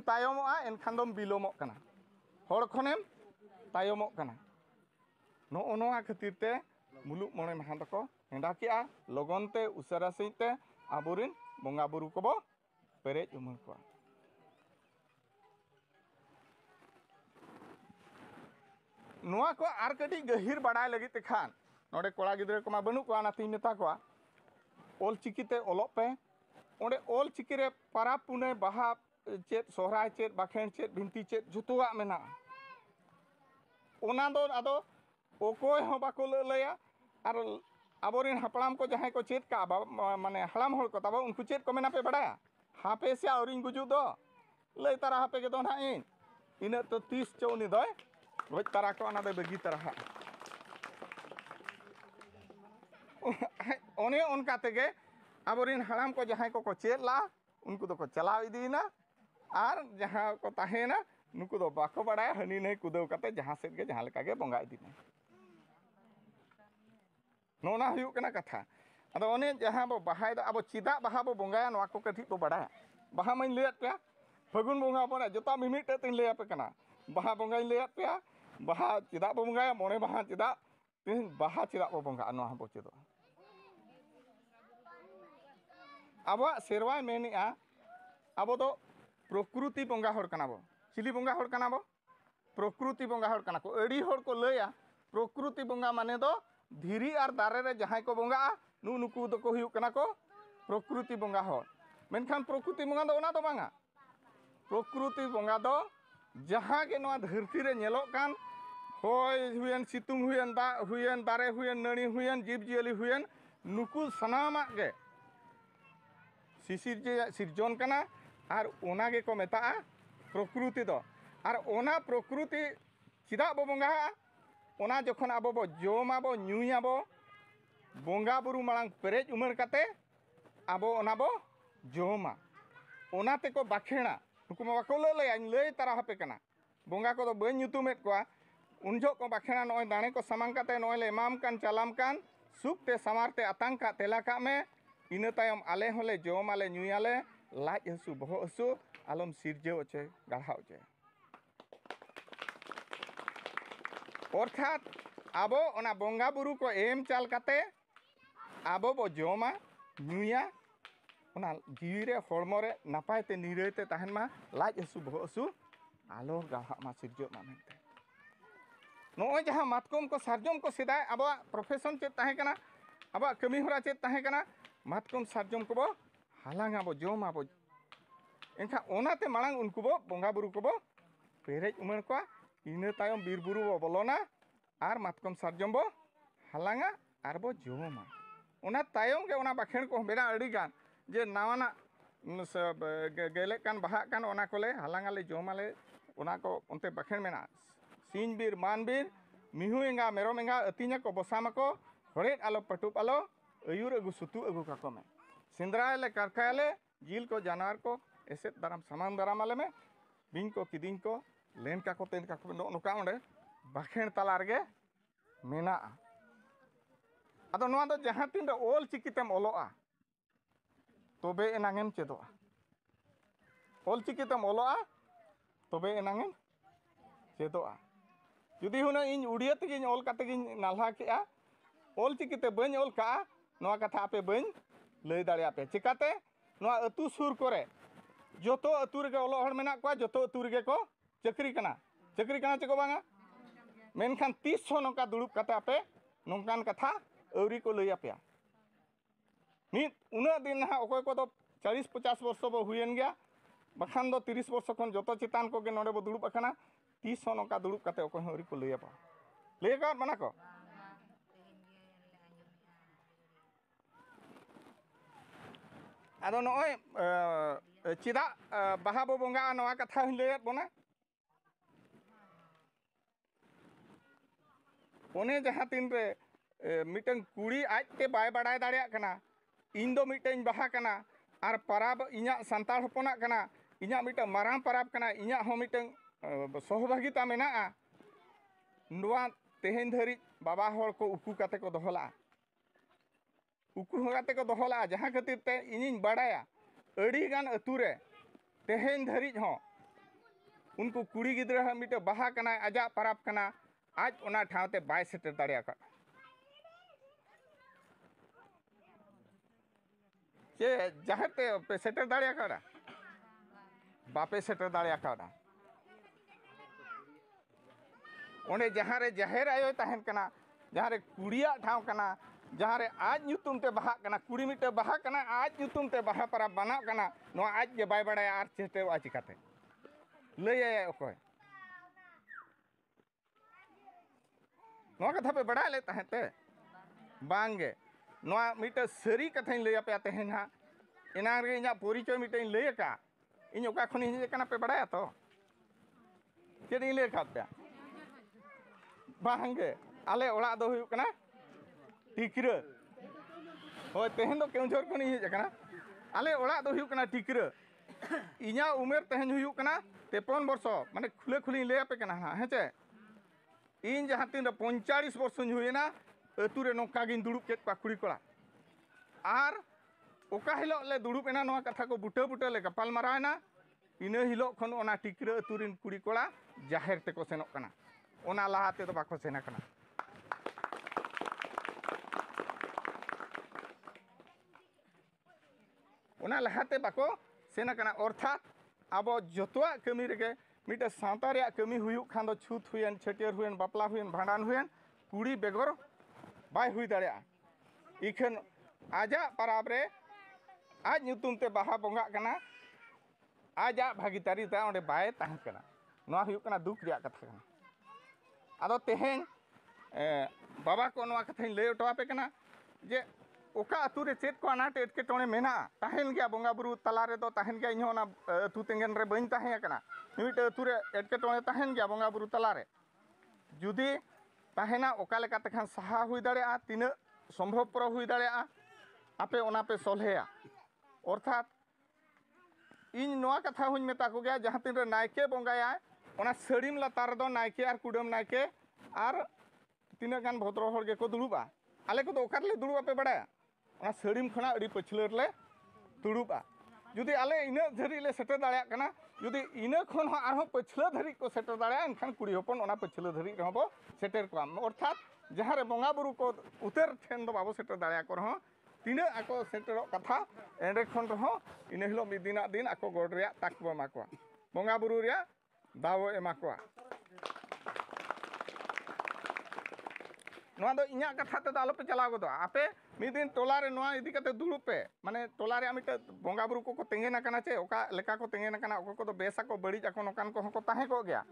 तायमोआ एनखान दम बिलोमोग कना हर खनेम तायमोग कना नो नोआ खातिर ते मुलुग मोणे माहा दको नेडा केआ लगनते उसारा सहिते आबोरिन बंगा बुरु को बो पेरेज उमर को नोआ को आर कटी गहिर बड़ाय लगी ते खान नोडे कोड़ा गिद्रे को मा बनु को ना तीन मेता को ओल चिकिते ओलोग पे ओंडे ओल चिकिरे पारा पुने बाहा चेत सोहराय चेत बाखेन चेत बिनती चेत जुतुआ मेना ओना दो आदो ओकोय हो बाको लया और आबोरिन हापड़ाम को जहां को चेत का माने हड़ाम होड़ को तब उनको चेत को मेना पे बड़ाया हापे से औरिन गुजु दो लय तारा हापे के दो ना इन इना तो 30 चौनी दो गज तारा को ना दे बगी तारा ओने उनका तेगे आबोरिन हड़ाम को जहां को चेत ला उनको तो को चलाव इदीना और जहां को ताहेना नुकु दो बाको बड़ाया हनी नहीं कुदव कते जहां से के जहां लेका के बंगा इदीना नोना हुयु कना कथा अदो ओने जहां बो बाहाय द अब चिदा बाहा बो बंगाया नवा को कथि बो बड़ाया बाहा मैं लेत पे फगुन बंगा बना जता मिमिट तिन ले पे कना बाहा बंगाई लेत पे बाहा चिदा बो बंगाया मोने बाहा चिदा तिन बाहा चिदा बो बंगा नवा बो चेदो अब सेरवा मेनिया अब दो प्रकृति बंगा हर कना बो चिली बंगा हर कना बो प्रकृति बंगा हर कना को अड़ी हर को लया प्रकृति बंगा माने दो धीरी और दारे रे जहां को बंगा नुकु दो को हुयु कना को प्रकृति बंगा हर मेनखान प्रकृति बंगा दो ओना दो बांगा प्रकृति बंगा दो जहां के नवा धरती रे नेलो कान होय हुयन सितुंग हुयन दा हुयन दारे हुयन नणी हुयन जीव जियली हुयन नुकु सनामा गे सिरजन कना और ओना गे को मेता प्रकृति दो और ओना प्रकृति चिदा बो बंगा ओना जखन आबो बो जोमा बो न्यूया बो बंगा बुरु मांग पेरेज उमर कते आबो ओना बो जोमा ओना ते को बाखेना नुकु मा बाको लय तारा हापे कना बंगा को दो बन ᱧᱩᱛᱩᱢᱮᱫ ᱠᱚᱣᱟ उनजो को बाखेना नय दाणे को सामांग कते नय ले एमाम कान चालाम कान सुखते समारते आतंग का तेला का में इना तायम आले होले जोमाले ᱧᱩᱭᱟले लाज हसु बहो हसु आलम सिरजेव चे गाढ़ाव चे अर्थात आबो ओना बंगा बुरु को एम चाल कते आबो बो जोमा ᱧᱩᱭᱟ ओना जीवी रे हड़मो रे नापाय ते निराय ते तहन मा लाज हसु बहो हसु आलो गाढ़ा मा सिरजो मा मेनते नोय जहां मातकम को सारजम को सिदाय आबो प्रोफेशन चे ताहे कना आबो कमी होरा चे ताहे कना मातकम सारजम को बो हालांगा बो जोमा बो एनखा ओनाते मांग उनको बो बंगा बुरु को बो पेरेज उमर को इना तायम बीर बुरु बो बोलोना और मातकम सारजम बो हालांगा और बो जोमा ओना तायम के ओना बाखेण को बेना अड़ी गान जे नावाना गेले कान बाहा कान ओना कोले हालांगाले जोमाले ओना को उनते बाखेण मेना सीन बीर मान बीर मिहु एंगा मेरोम एंगा अतिnya को बसामा को हरेट आलो पटुप आलो अयुर अगु सुतु अगु काको में सिंद्रायले कारखायले जिल को जानवर को ऐसे दाराम सामान दाराम आले में बिंग को किदिंग को लेन का को तेन का को नोका ओंडे बाखेण तला रगे मेना आदो नोआ दो जहां तीन ओल चिकितेम ओलोआ तबे एनांगेम चेदोआ ओल चिकितेम ओलोआ तबे एनांगेम चेदोआ जुदी हुना इन उड़िया तेगिन ओल कातेगिन नालहा केआ ओल चिकिते बन ओल का नोआ कथा आपे बन लय दाड़िया पे चिकाते नोआ अतु सुर करे जोतो अतु रे ओलो हर मेना को जोतो अतु रे को चक्री कना चेको बांगा मेनखान 300 नोका दुड़ुब कते आपे नोंकान कथा औरी को लय आपया मित उना दिन हा ओकोय को 40-50 वर्ष बो हुयन गया बखान दो 30 वर्ष खन जोतो चितान को गे नोडे बो दुड़ुब अखना 300 नोका दुड़ुब कते ओकोय औरी को लय आपा लय का माना को ᱟᱫᱚ ᱱᱚᱜᱼᱚᱭ ᱪᱮᱫᱟᱜ ᱵᱟᱦᱟ ᱵᱚ ᱵᱚᱸᱜᱟᱜᱼᱟ ᱱᱚᱣᱟ ᱠᱟᱛᱷᱟ ᱦᱚᱧ ᱞᱟᱹᱭᱟᱫ ᱵᱚᱱᱟ ᱚᱱᱮ ᱡᱟᱦᱟᱸ ᱛᱤᱱ ᱨᱮ ᱢᱤᱫᱴᱟᱝ ᱠᱩᱲᱤ ᱟᱡᱛᱮ ᱵᱟᱭ ᱵᱟᱲᱟᱭ ᱫᱟᱲᱮᱭᱟᱜ ᱠᱟᱱᱟ ᱤᱧ ᱫᱚ ᱢᱤᱫᱴᱟᱝ ᱵᱟᱦᱟ ᱠᱟᱱᱟ ᱟᱨ ᱯᱟᱨᱟᱵᱽ ᱤᱧᱟᱹᱜ ᱥᱟᱱᱛᱟᱲ ᱦᱚᱯᱚᱱᱟᱜ ᱠᱟᱱᱟ ᱤᱧᱟᱹᱜ ᱢᱤᱫᱴᱟᱝ ᱢᱟᱨᱟᱝ ᱯᱟᱨᱟᱵᱽ ᱠᱟᱱᱟ ᱤᱧᱟᱹᱜ ᱦᱚᱸ ᱢᱤᱫᱴᱟᱝ ᱥᱚᱦᱚᱵᱟᱜᱤᱛᱟ ᱢᱮᱱᱟᱜᱼᱟ ᱱᱚᱣᱟ ᱛᱮᱦᱮᱧ ᱫᱷᱟᱹᱨᱤᱡ ᱵᱟᱵᱟ ᱦᱚᱲ ᱠᱚ ᱩᱠᱩ ᱠᱟᱛᱮ ᱠᱚ ᱫᱚᱦᱚ ᱞᱟᱜᱼᱟ ᱩᱠᱩ ᱠᱟᱛᱮ ᱠᱚ ᱫᱚᱦᱚ ᱞᱟᱜᱼᱟ ᱡᱟᱦᱟᱸ ᱠᱷᱟᱹᱛᱤᱨ te ᱤᱧᱤᱧ ᱵᱟᱲᱟᱭᱟ ᱟᱹᱰᱤᱜᱟᱱ ᱟᱹᱛᱩ ᱨᱮ ᱛᱮᱦᱮᱧ ᱫᱷᱟᱹᱨᱤᱡ ᱦᱚᱸ उनको कुड़ी गिद्रा मिटे बाहा कना आजा परब कना आज ओना ठावते बाय सेटर दाड़िया का चे जहाते पे सेटर दाड़िया का बापे सेटर दाड़िया का ओने जहाँ रे जहेर आयो तहन कना जहाँ रे कुड़िया ठाव कना जहाँ रे आज ᱧᱩᱛᱩᱢ ते बाहा कना कुड़ी मिटे बाहा कना आज ᱧᱩᱛᱩᱢ ते बाहा परब बनाव कना नो आज के बाय बड़ाय आर चेते आ चिकाते लय ओकोय नोआ कथा पे बड़ा ले तहते बांगे नोआ मिटे सरी कथाኝ लय पे तहन हा एना रे इना परिचय मिटे लय का इन ओका खनि हे कना पे बड़ा तो चेदी लय का पे बांगे आले ओड़ा दो हुयु कना टिकरा होय तहन दो केउझर खनि हे कना आले ओड़ा दो हुयु कना टिकरा इना उमेर तहन हुयु कना 53 वर्ष माने खुले खुली लय पे कना हा हेचे इन जहाँ तीन 45 वर्ष हुईना अतु रे नौका गिन दुड़ुब केत पा कुड़ी कोड़ा आर ओका हिलो ले दुड़ुब एना नोआ कथा को बुटा बुटा ले गपाल मारायना इना हिलो खन ओना टिकरा अतु रिन कुड़ी कोड़ा जाहेर ते को सेनोक कना ओना लाहाते तो बाको सेना कना ओना लाहाते बाको सेना कना अर्थात आबो जतवा कमी रेगे मिटे सावता रे कमी हुयु खान दो छूत हुयन छटियर हुयन बापला हुयन भांडान हुयन कुड़ी बेगर बाय हुई दाड़िया इखन आजा परब रे आज ᱧᱩᱛᱩᱢ ते बाहा बोंगा कना आजा भागीदारी ता ओंडे बाय ताहन कना नोआ हुयु कना दुख रिया कथा कना आदो तेहेन बाबा को नोआ कथाኝ लय ओटवा पे कना जे ओका अतु रे चेत को अनाट एटकेटोणे मेना ताहेन गया बोंगा बुरु तला रे दो ताहेन गया इहो ना अतु तेंगन रे बइन ताहें कना मिटे अतु रे एटकेटोणे ताहेन गया बोंगा बुरु तला रे जुदी ताहेना ओका लेका तखान सहा हुई दाड़ेया तिना संभवपर हुई दाड़ेया आपे ओना पे सोल्हेया अर्थात इन नोआ कथा हुई मेता को गया जहाँ तीन रे नायके बोंगाया ओना सड़ीम लतार दो नायके आर कुडम नायके आर तिना गान भद्र हर गे को दुड़ुबा आले को दो ओकार ले दुड़ुबा पे बड़ा ओना सड़ीम खना अड़ी पछलर ले दुड़ुबा जुदी आले इना धरी ले सेटर दाड़िया कना जुदी इना खन हो आरो पछला धरी को सेटर दाड़िया एनखान कुड़ी होपन ओना पछला धरी रहबो सेटर को अर्थात जहाँ रे बोंगा बुरु को उतर ठेन दो बाबो सेटर दाड़िया को रहो तीना आको सेटर कथा एंडे खन रहो इन हिलो मिदिना दिन आको गड रिया ताकबो माको बोंगा बुरु रिया दावो एमाको नोआ दो इन्या कथा ते आलो पे चलाव गदो आपे मिद दिन टोला रे नोआ इदी कते दुड़ुब पे माने टोला रे मिटे बोंगा बुरु को तेंगेना कना चे ओका लेका को तेंगेना कना ओको को बेसा को बड़ी जाको नोकान को हको ताहे को गया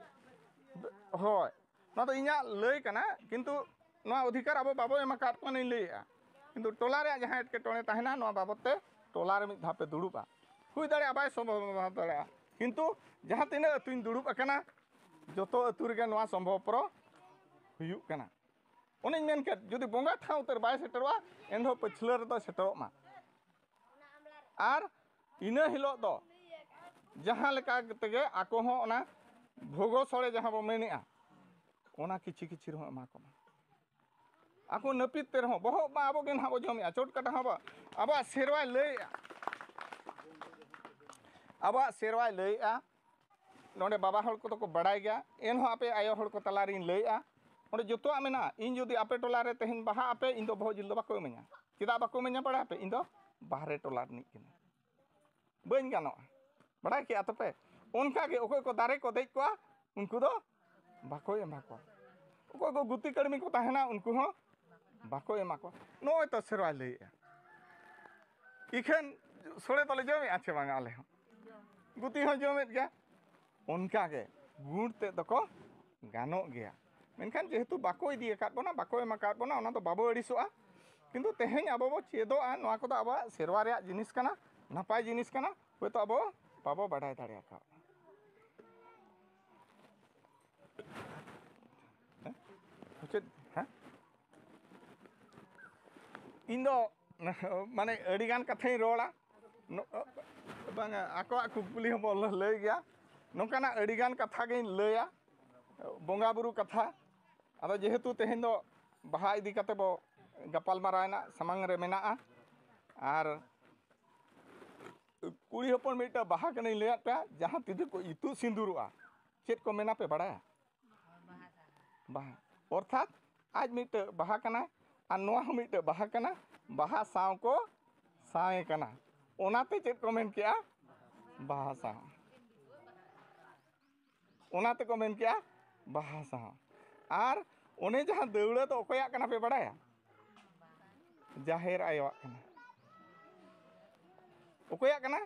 होय नोआ दो इन्या लय कना किंतु नोआ अधिकार अब बाबो एमा काट को नहीं लैया किंतु टोला रे जहां एटके टोने ताहेना नोआ बाबते टोला रे मिद धापे दुड़ुबा हुई दाड़े आबाय संभव दाड़े किंतु जहां तिना अतुइन दुड़ुब अकना जतो अतु रे नोआ संभव पर हुयु कना उन्हें मेन के जुदी बोंगा ठाव उतर बाय सेटरवा एनहो पछलर दो सेटरमा आर इना हिलो दो जहां लेका तेगे आको हो ओना भोगो सड़े जहां बो मेनेआ ओना किछि किछि रहो एमा को आको नपित ते रहो बहो बा आबो गेन हाबो जमिया चोट कटा हाबो आबा सेरवा लैया आबा सेरवा लैया नोंडे बाबा हल को तो को बड़ाय गया एनहो आपे आयो हल को तलारिन लैया ओंडे जोतोआ मेना इन जुदी आपे टोला रे तेहन बाहा आपे इन दो बहुत जिल दो बाको इमेना चेदा बाको इमेना बड़ा आपे इन दो बाहरे टोला रिनिक किना बइन गानो बड़ा के आतपे उनका के ओको को दारे को देख को उनको दो बाको एमा को ओको को गुती कड़मी को ताहेना उनको हो बाको एमा को नोय तो सेरवा लैया इखन सोड़े तले जमे आछे बांगा आले हो गुती हो जमेत गया उनका के गुण ते दको गानो गया मेनखान जेहेतु बाको इदी एकात बोना बाको एमाकात बोना ओना तो बाबो अड़िसोआ किंतु तेहेन आबो बो चेदोआ नोआ को दो आबा सेरवा रे जिनिस कना नापाय जिनिस कना हयतो अब बाबो बाडाय दाड़े आका चेद हाँ इन दो माने अड़ीगान कथाई रोड़ा बांगा आको कुकली हम बोल लय गया नोकाना अड़ीगान कथा गे लया बोंगा बुरु कथा अदो जेहेतु तेहेन दो बाहा इदी कते बो गपाल मारायना सामांग रे मेना आर कुड़ी हपन मिटा बाहा कने लया पे जहां तिदे को इतु सिंदूरवा चेत को मेना पे बड़ा बाहा अर्थात आज मिटा बाहा कना और नोआ हम मिटा बाहा कना बाहा साव को साए कना ओनाते चेत को मेन किया बाहा साव ओनाते को मेन किया बाहा साव आर ओने जहां दौड़ा तो ओकोया कना पे बड़ा जाहेर आयो कना ओकोया कना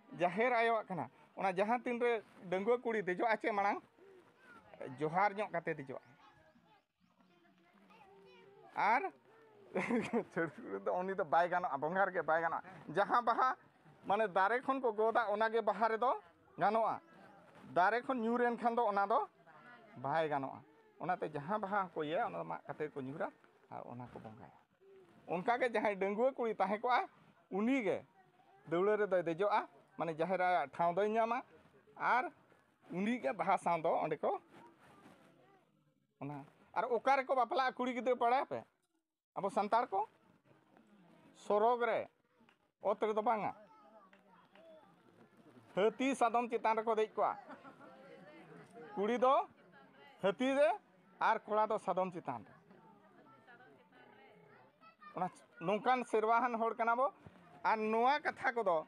जाहेर आयो कना ओना जहां तीन रे डंगुआ कुड़ी देजो आचे मांग जोहार ᱧᱚᱜ कते देजो आर छड़कुड़ तो उनी तो बाय गानो बंगार के बाय गानो जहां बाहा माने दारे खन को गोदा ओना गे बाहा रे दो गानोआ दारे खन न्यूरेन खान दो ओना दो बाय गानोआ ओनाते जहां बाहा को ये ओना मा कते को न्यूरा और ओना को बंगाया उनका के जहां डंगुआ कुड़ी ताहे को उनी गे दौड़ा रे दो देजोआ माने जहेरा ठाव दो ᱧᱟᱢᱟ आर उनी के बाहा साव दो ओंडे को ओना आर ओकारे को बापला कुड़ी गिद्र पड़ा पे अब संतार को सरोग रे ओत रे दो बांगा हाथी सादम चितान रे को देज को कुड़ी दो हाथी रे आर कोड़ा दो सादम चितान रे ओना नोंकान सेरवाहान होड़ कना बो आर नोआ कथा को दो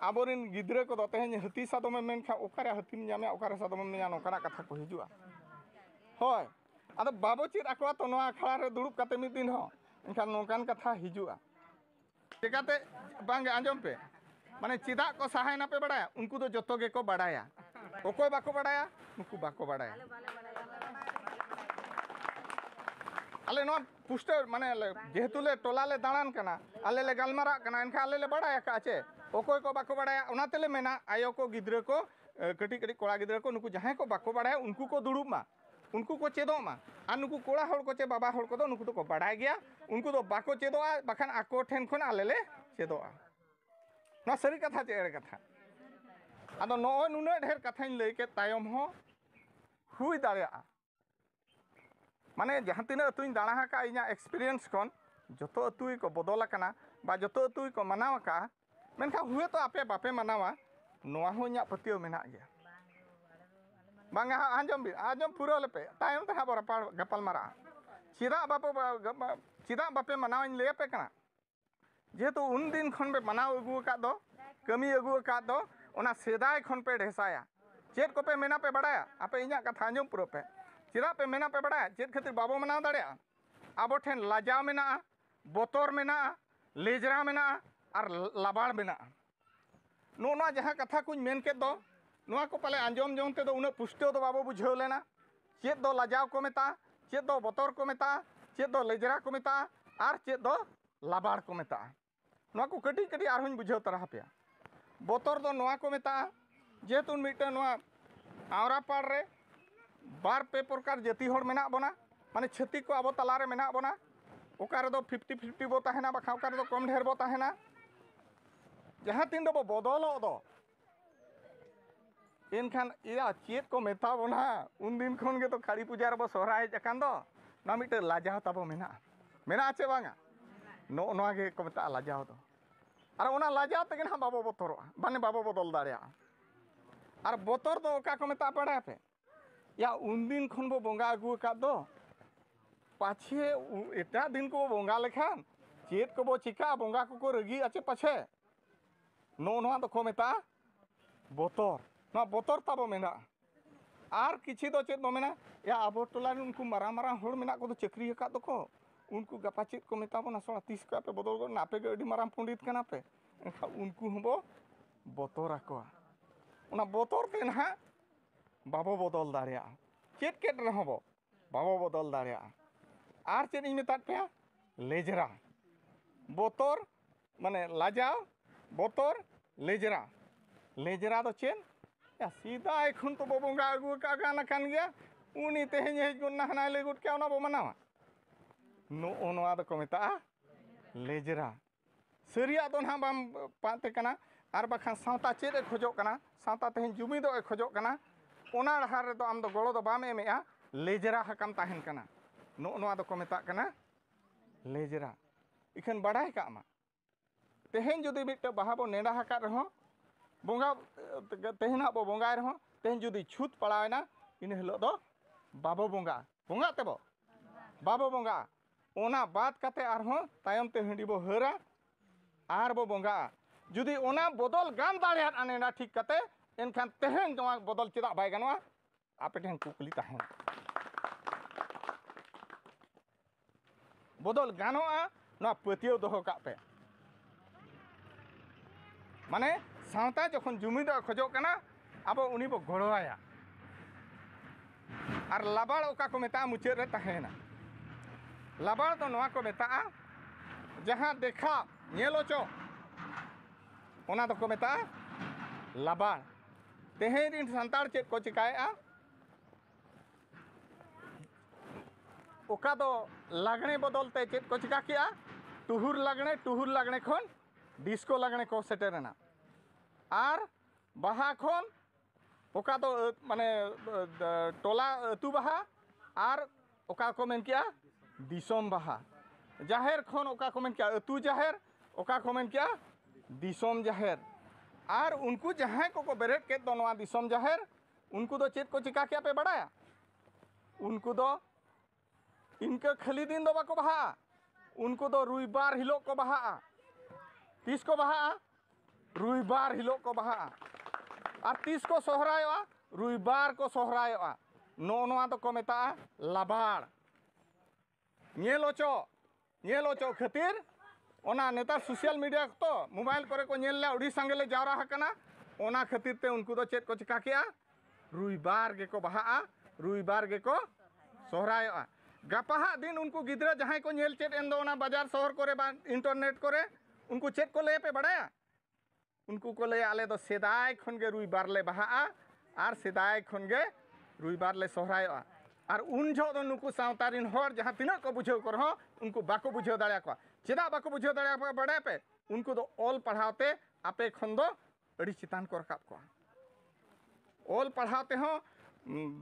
आबोरिन गिद्रे को दो तेहेन हाथी सादम मेन खा ओकारे हाथी ᱧᱟᱢया ओकारे सादम ᱧᱟᱢ नोंकाना कथा को हिजुआ होय अद बाबो चेद आको तो नोआ अखाड़ा रे दुड़ुब काते मिद दिन हो एनखान नोंकान कथा हिजुआ चिकाते बांगे आंजम पे माने चिदा को सहायना पे बड़ाया उनको तो जतो गे को बड़ाया ओकोय बाको बड़ाया उनको बाको बड़ाया आले नो पुष्ट माने जेहेतु ले टोला ले दाड़ान कना आले ले गालमारा कना एनखा आले ले बड़ाया काचे ओकोय को बाको बड़ाया ओनाते ले मेना आयो को गिद्रे को कटी कटी कोड़ा गिद्रे को नुकु जहां को बाको बड़ाया उनको को दुड़ुब मा उनको को चेदो मा और नुकु कोड़ा होड़ को चे बाबा होड़ को दो नुकु तो को बड़ाय गया उनको तो बाको चेदोआ बाखान आको ठेन खन आले ले चेदोआ ना सरी कथा चे एड़े कथा आदो नो नुना ढेर कथाइन लई के तायम हो हुई दाड़िया माने जहां तीना अतुइन दाणा हाका इना एक्सपीरियंस कोन जतो अतुई को बदल कना बा जतो अतुई को मनावा का मेनखा हुए तो आपे बापे मनावा नोआ हो इना पतियो मेना गया बांगा आंजम पूरा लेपे तायम तहा बरा गपाल मारा चिदा बापो चिदा बापे मनाव इन ले पे कना जेहेतु उन दिन खन पे मनाव अगु का दो कमी अगु का दो ओना सेदाय खन पे ढेसाया चेद को पे मेना पे बड़ाया आपे इना कथा आंजम पूरा पे चिदा पे मेना पे बड़ाया चेद खातिर बाबो मनाव दाड़िया आबो ठेन लाजाव मेना बोतर मेना लेजरा मेना और लाबाड़ मेना नो जहां कथा कुछ मेन के दो नोआ को पाले आंजम जों ते दो उना पुष्टो दो बाबो बुझाव लेना चेद दो लाजाव को मेता चेद दो बोतर को मेता चेद दो लेजरा को मेता और चेद दो लाबाड़ को मेता नोआ को कटी कटी आरहुं बुझाव तरह पे बोतर दो नोआ को मेता जेहेतु मिटा नोआ आवरा पाड़ रे बार पे प्रकार जाति होड़ मेना बोना माने छती को अब तला रे मेना बोना ओकारे दो 50-50 बो ताहेना बाखा ओकारे दो कम ढेर बो ताहेना जहां तीन दो बदलो दो एनखान इया चेद को मेता बोना उन दिन खन गे तो काली पूजा रे बो सोहराय जकान दो ना मिटे लाजाव ताबो मेना मेना आचे बांगा नो नोआ गे को मेता लाजाव दो और ओना लाजाव तगे ना बाबो बोतरो माने बाबो बदल दाड़िया और बोतर दो ओका को मेता पड़ा पे या उन दिन खन बो बोंगा अगु का दो पाछे एटा दिन को बोंगा लेखान चेद को बो चिका बोंगा को रगी आचे पाछे नो नोआ तो को मेता बोतर ना बोतर ताबो मेना आर किछि दो चेद बो मेना या आबो टोला उनको मारा मारा होड़ मेना को तो चक्री का दो को उनको गपा चेद को मेता बोना सोना 30 का पे बदल गो नापे गे अडी मारा पंडित कना पे एखा उनको हबो बोतर आको ओना बोतर ते ना बाबो बदल दाड़िया चेद केट रहबो बाबो बदल दाड़िया आर चेद इन मेता पे लेजरा बोतर माने लाजाव बोतर लेजरा लेजरा तो चेन या सीधा एखन तो बोंगा अगू कान गया उनी तेहें हेज गुना हना ले गुट क्या बो मनावा नोआ को मेता लेजरा सरिया तो ना बाम पाते कना आर बाखान सावता चेद खोजो कना सावता तेहें जुमिदो खोजो कना ओना डहार रे तो आम दो गड़ो दो बाम एमेआ लेजरा हकम ताहेन कना नोआ को मेता कना लेजरा इखन बड़ाई का मा तेहें जुदी मिट्टे बाहा बो नेडा हका रहो बोंगा तेहेना बो बोंगाय रहो तेहें जुदी छूत पड़ावना इन हिलो दो बाबो बोंगा बोंगा तेबो बाबो बोंगा ओना बात कते आरहो तायम ते हंडी बो हरा आर बो बोंगा जुदी ओना बदल गान दाड़ियात आनेना ठीक कते एनखान तेहें नोआ बदल चेदा बाय गानवा आपे ठेन कुकली ताहेन बदल गानोआ नोआ पतियो दोहो का पे माने सावता जखन जुमिदो खोजो कना आबो उनी बो गड़ोया और लाबाड़ ओका को मेता मुचाद रे ताहेना लाबाड़ तो नोआ को मेता जहां देखा नेलो चो ओना तो को मेता लाबाड़ तेहें दिन संताड़ चेद को चिकाया ओका दो लागणे बदलते चेद को चिका किया टुहुर लागणे खन डिस्को लागणे को सेटेरना आर बाहा खन ओका तो माने टोला अतु बाहा आर ओका को मेन किया दिसोम बाहा जाहेर खन ओका को मेन किया अतु जाहेर ओका को मेन किया दिसोम जाहेर आर उनको जहां को बेरेट के दो नवा दिसोम जाहेर उनको दो चेत को चिका किया पे बड़ाया उनको दो इनके खाली दिन दो बाको बहा उनको दो रुईबार हिलो को बहा तीस को बहा रुईबार हिलो को बहा और तीस को सोहरायोआ रुईबार को सोहरायोआ नोआ तो को मेता लाबाड़ नेलोचो खातिर ओना नेता सोशल मीडिया तो मोबाइल करे को नेल ले उड़ी संगे जावरा हकना ओना खातिर ते उनको दो चेत को चिका किया रुईबार गे को बहा रुईबार गे को सोहरायोआ गपाहा दिन उनको गिद्रा जहां को नेल चेत एन दो ओना बाजार शहर करे बा इंटरनेट करे उनको चेत को ले पे बड़ाया उनको को ले आले दो सेदाय खन गे रुईबार ले बहा आर सेदाय खन गे रुईबार ले सोहरायोआ और उन जो दो नुकु सावतारिन हर जहां तिना को बुझाव कर हो उनको बाको बुझाव दाड़िया को चेदा बाको बुझाव दाड़िया को बड़े पे उनको दो ऑल पढ़ाते आपे खन दो अड़ी चितान को रकाब को ऑल पढ़ाते हो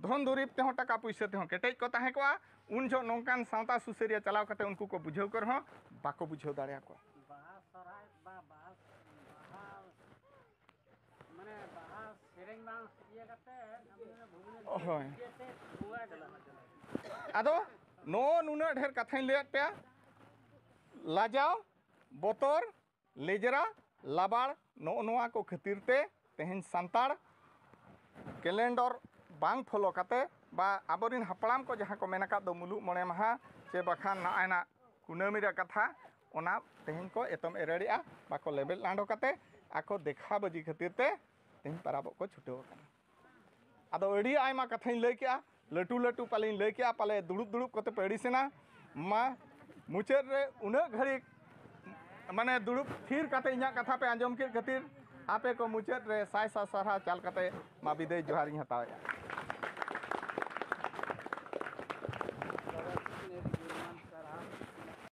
धन दुरीब ते हो टका पैसा ते हो केटेज को ताहे को उन जो नौकान सावता सुसेरिया चलाव करते उनको को बुझाव कर हो बाको बुझाव दाड़िया को आदो नो नुना ढेर कथा लैद पे लाजाव बोतर लेजरा लाबाड़ नोआ को खातिर ते तेहें सांताड़ कैलेंडर बांग फॉलो काते बा आबोरिन हापड़ाम को जहां को मेनका दो मुलुग मणे माहा चे बखान नायना कुनामी रे कथा ओना तेहें को एतम एरेड़िया बाको लेबेल लांडो काते आको देखा बजी खातिर ते तेहें पराबो को छुटेव कना आदो अड़ी आयमा कथा लई केआ लटू लटू पाले लई केआ पाले दुड़ुब दुड़ुब कते पे अड़ीसेना मा मुचाद रे उना घड़ी माने दुड़ुब थीर काते इना कथा पे आंजम के खातिर आपे को मुचाद रे साय सा सारा चाल काते मा बिदाय जोहार हतावे।